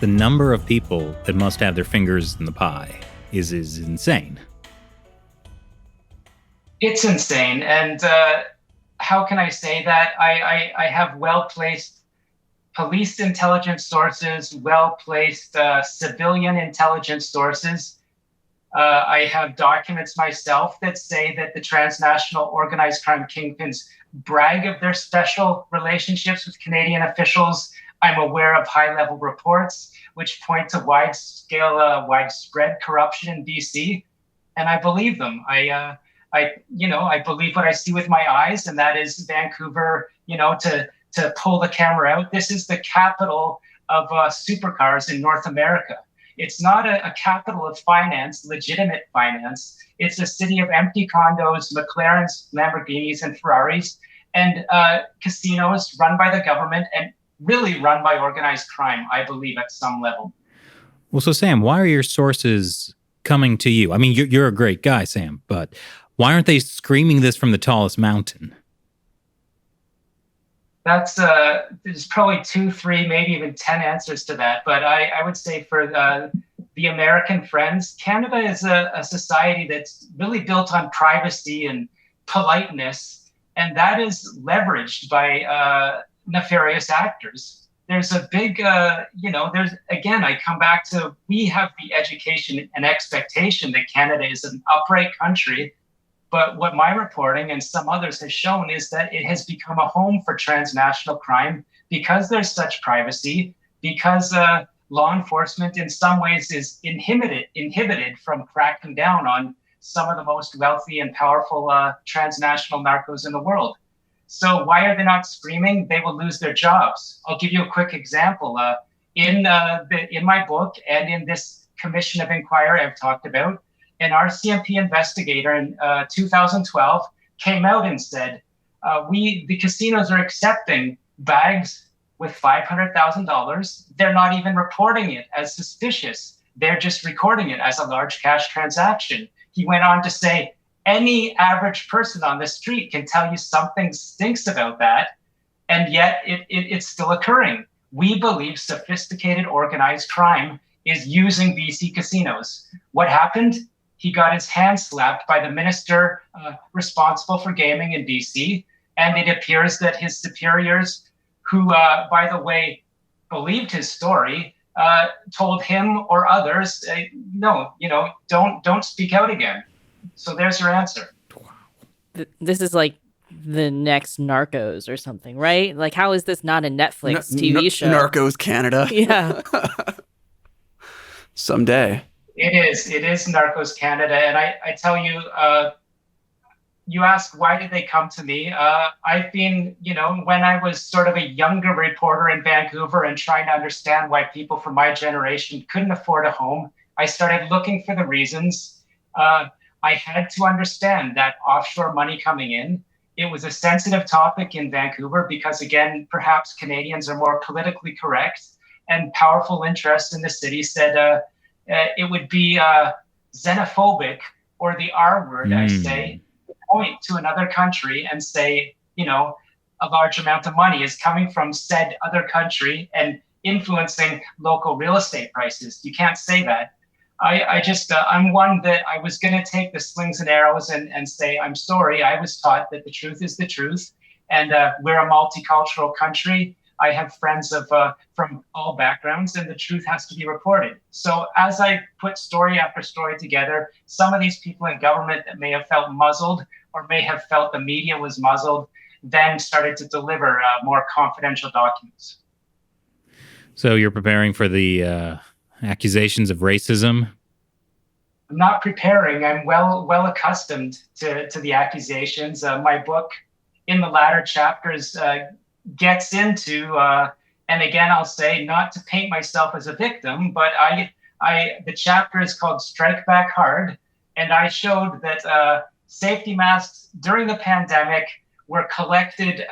the number of people that must have their fingers in the pie is insane. It's insane. And how can I say that? I have well-placed police intelligence sources, well-placed civilian intelligence sources. I have documents myself that say that the transnational organized crime kingpins brag of their special relationships with Canadian officials. I'm aware of high-level reports which point to widespread corruption in BC, and I believe them. I believe what I see with my eyes, and that is Vancouver. To pull the camera out, this is the capital of supercars in North America. It's not a capital of finance, legitimate finance. It's a city of empty condos, McLarens, Lamborghinis, and Ferraris, and casinos run by the government and really run by organized crime, I believe, at some level. Well, so Sam, why are your sources coming to you? I mean, you're a great guy, Sam, but why aren't they screaming this from the tallest mountain? There's probably 2, 3, maybe even 10 answers to that. But I would say for the American friends, Canada is a society that's really built on privacy and politeness, and that is leveraged by nefarious actors. There's a big, I come back to, we have the education and expectation that Canada is an upright country. But what my reporting and some others has shown is that it has become a home for transnational crime because there's such privacy, because law enforcement in some ways is inhibited from cracking down on some of the most wealthy and powerful transnational narcos in the world. So why are they not screaming? They will lose their jobs. I'll give you a quick example. In my book and in this commission of inquiry I've talked about, an RCMP investigator in 2012 came out and said, the casinos are accepting bags with $500,000. They're not even reporting it as suspicious. They're just recording it as a large cash transaction. He went on to say, any average person on the street can tell you something stinks about that, and yet it's still occurring. We believe sophisticated organized crime is using BC casinos. What happened? He got his hand slapped by the minister responsible for gaming in BC, and it appears that his superiors, who, by the way, believed his story, told him or others, don't speak out again. So there's your answer. This is like the next Narcos or something, right? Like, how is this not a Netflix TV show? Narcos Canada. Yeah. Someday. It is Narcos Canada. And I tell you, you ask, why did they come to me? I've been, when I was sort of a younger reporter in Vancouver and trying to understand why people from my generation couldn't afford a home, I started looking for the reasons. I had to understand that offshore money coming in. It was a sensitive topic in Vancouver because, again, perhaps Canadians are more politically correct, and powerful interests in the city said, it would be xenophobic, or the R word, I say, point to another country and say, a large amount of money is coming from said other country and influencing local real estate prices. You can't say that. I'm one that I was going to take the slings and arrows and say, I'm sorry, I was taught that the truth is the truth. And we're a multicultural country. I have friends from all backgrounds, and the truth has to be reported. So as I put story after story together, some of these people in government that may have felt muzzled or may have felt the media was muzzled, then started to deliver more confidential documents. So you're preparing for the accusations of racism? I'm not preparing. I'm well accustomed to the accusations. My book, in the latter chapters, gets into, and again, I'll say, not to paint myself as a victim, but the chapter is called Strike Back Hard, and I showed that safety masks during the pandemic were collected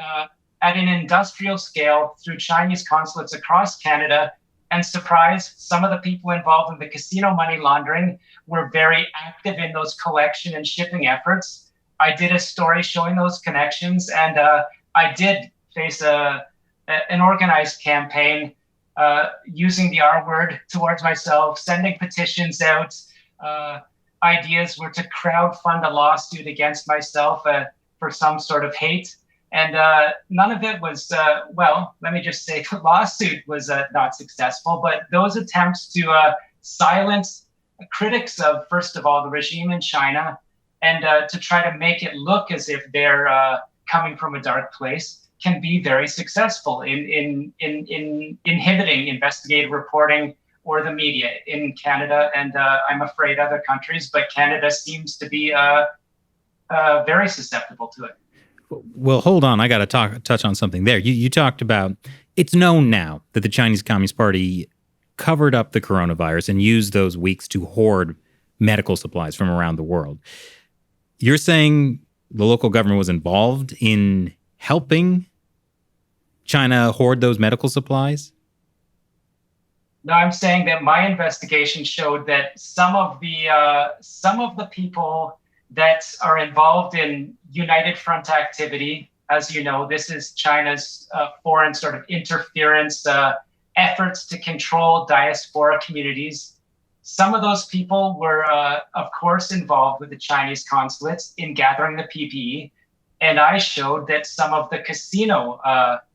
at an industrial scale through Chinese consulates across Canada, and surprise, some of the people involved in the casino money laundering were very active in those collection and shipping efforts. I did a story showing those connections, and I did face an organized campaign using the R word towards myself, sending petitions out. Ideas were to crowdfund a lawsuit against myself for some sort of hate. And none of it was, let me just say the lawsuit was not successful, but those attempts to silence critics of, first of all, the regime in China, and to try to make it look as if they're coming from a dark place, can be very successful in inhibiting investigative reporting or the media in Canada, and I'm afraid other countries, but Canada seems to be very susceptible to it. Well, hold on. I got to touch on something there. You talked about, it's known now that the Chinese Communist Party covered up the coronavirus and used those weeks to hoard medical supplies from around the world. You're saying the local government was involved in helping China hoard those medical supplies? No, I'm saying that my investigation showed that some of the people that are involved in United Front activity, as you know, this is China's foreign sort of interference efforts to control diaspora communities. Some of those people were, of course, involved with the Chinese consulates in gathering the PPE. And I showed that some of the casino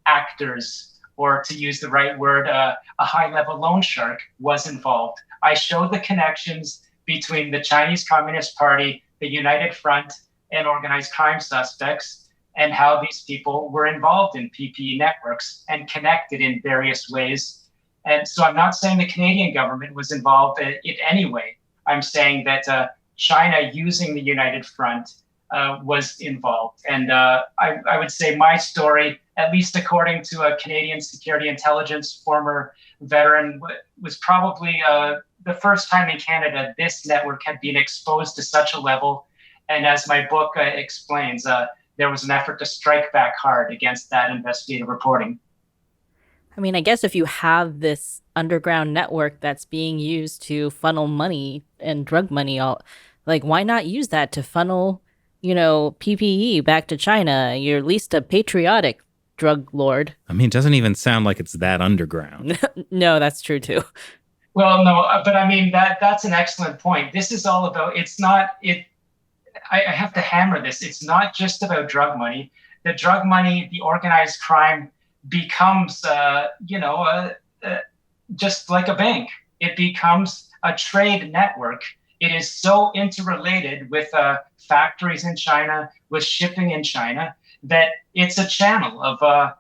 actors, or to use the right word, a high-level loan shark, was involved. I showed the connections between the Chinese Communist Party, the United Front, and organized crime suspects, and how these people were involved in PPE networks and connected in various ways. And so I'm not saying the Canadian government was involved in any way. I'm saying that China, using the United Front, was involved. And I would say my story, at least according to a Canadian security intelligence former veteran, was probably the first time in Canada this network had been exposed to such a level. And as my book explains, there was an effort to strike back hard against that investigative reporting. I mean, I guess if you have this underground network that's being used to funnel money and drug money, why not use that to funnel, PPE back to China? You're at least a patriotic drug lord. I mean, it doesn't even sound like it's that underground. No, that's true too. Well, no, but I mean, that's an excellent point. This is all about, I have to hammer this. It's not just about drug money. The drug money, the organized crime becomes, just like a bank. It becomes a trade network. It is so interrelated with factories in China, with shipping in China, that it's a channel of,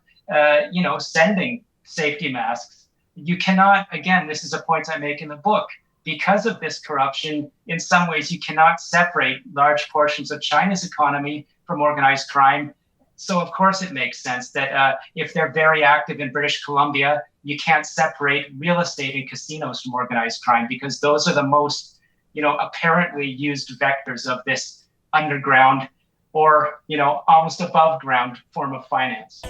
sending safety masks. You cannot, again, this is a point I make in the book, because of this corruption, in some ways, you cannot separate large portions of China's economy from organized crime. So, of course, it makes sense that if they're very active in British Columbia, you can't separate real estate and casinos from organized crime, because those are the most, apparently used vectors of this underground or, almost above ground form of finance.